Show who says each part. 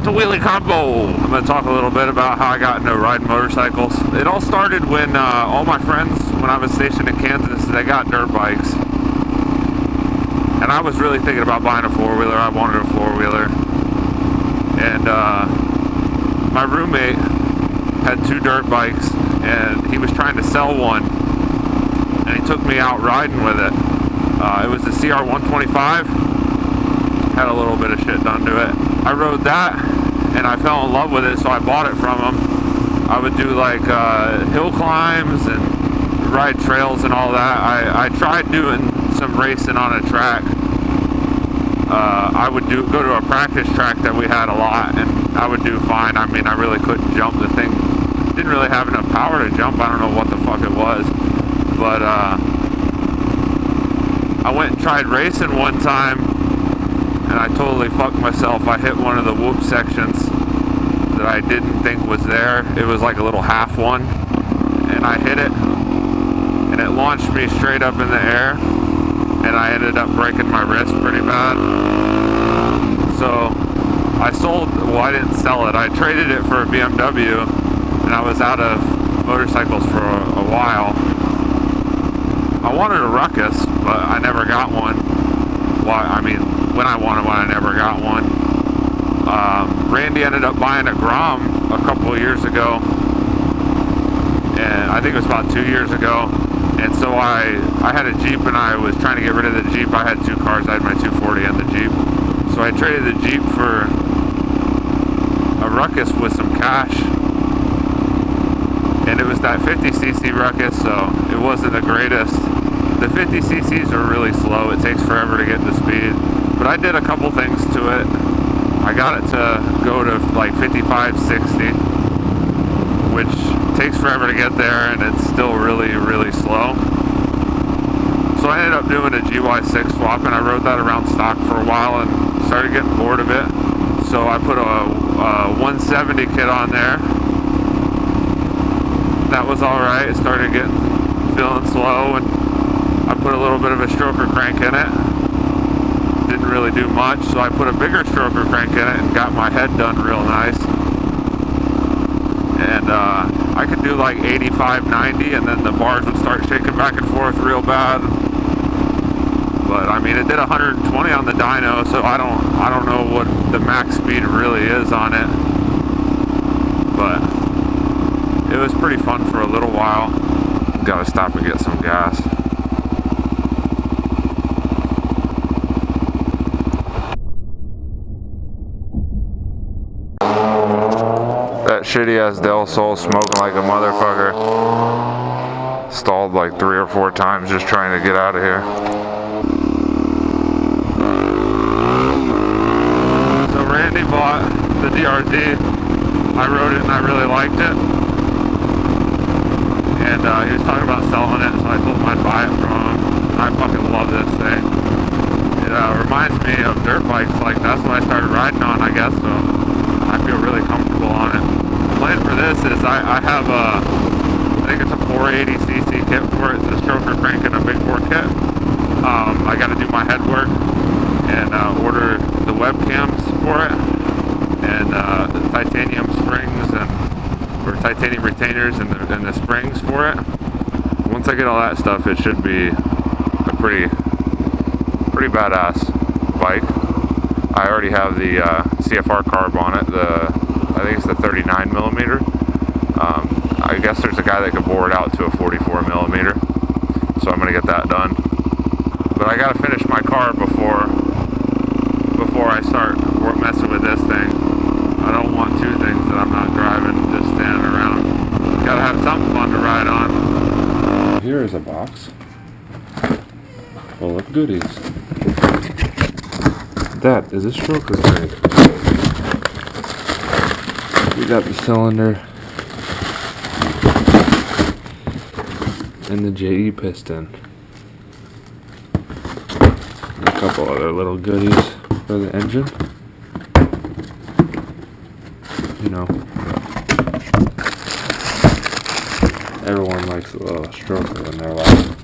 Speaker 1: to Wheelie Combo. I'm going to talk a little bit about how I got into riding motorcycles. It all started when all my friends, when I was stationed in Kansas, they got dirt bikes. And I was really thinking about buying a four-wheeler. I wanted a four-wheeler. And my roommate had 2 dirt bikes, and he was trying to sell one. And he took me out riding with it. It was the CR125. Had a little bit of shit done to it. I rode that, and I fell in love with it, so I bought it from him. I would do like hill climbs and ride trails and all that. I tried doing some racing on a track. I would go to a practice track that we had a lot, and I would do fine. I mean, I really couldn't jump. The thing didn't really have enough power to jump. I don't know what the fuck it was, but I went and tried racing one time, and I totally fucked myself. I hit one of the whoop sections that I didn't think was there. It was like a little half one, and I hit it, and it launched me straight up in the air, and I ended up breaking my wrist pretty bad. So I I didn't sell it. I traded it for a BMW, and I was out of motorcycles for a while. I wanted a Ruckus, but I never got one. When I wanted one, I never got one. Randy ended up buying a Grom a couple of years ago, and I think it was about 2 years ago. And so I had a Jeep, and I was trying to get rid of the Jeep. I had 2 cars. I had my 240 and the Jeep. So I traded the Jeep for a Ruckus with some cash. And it was that 50cc Ruckus, so it wasn't the greatest. The 50cc's are really slow. It takes forever to get to speed. But I did a couple things to it. I got it to go to like 55, 60, which takes forever to get there, and it's still really, really slow. So I ended up doing a GY6 swap, and I rode that around stock for a while and started getting bored of it. So I put a 170 kit on there. That was alright. It started feeling slow, and I put a little bit of a stroker crank in it. Didn't really do much, so I put a bigger stroker crank in it and got my head done real nice. And I could do like 85, 90, and then the bars would start shaking back and forth real bad. But I mean, it did 120 on the dyno, so I don't know what the max speed really is on it. But it was pretty fun for a little while. Gotta stop and get some gas. That shitty ass Del Sol smoking like a motherfucker. Stalled like 3 or 4 times just trying to get out of here. So Randy bought the DRZ. I rode it and I really liked it. And he was talking about selling it, so I told him I'd buy it from him. I fucking love this thing. It reminds me of dirt bikes. Like, that's what I started riding on, I guess, so I feel really comfortable on it. The plan for this is I have I think it's a 480cc kit for it. It's a stroker crank and a big bore kit. I got to do my head work and order the webcams for it, and the titanium springs or titanium retainers and the springs for it. Once I get all that stuff, it should be a pretty badass bike. I already have the CFR carb on it. I think it's the 39 millimeter. I guess there's a guy that could bore it out to a 44 millimeter, so I'm gonna get that done. But I gotta finish my car before I start messing with this thing. I don't want 2 things that I'm not driving, just standing around. Gotta have something fun to ride on.
Speaker 2: Here is a box full of goodies. That is a stroker crank. We got the cylinder and the JE piston. And a couple other little goodies for the engine. You know, everyone likes a little stroker in their life.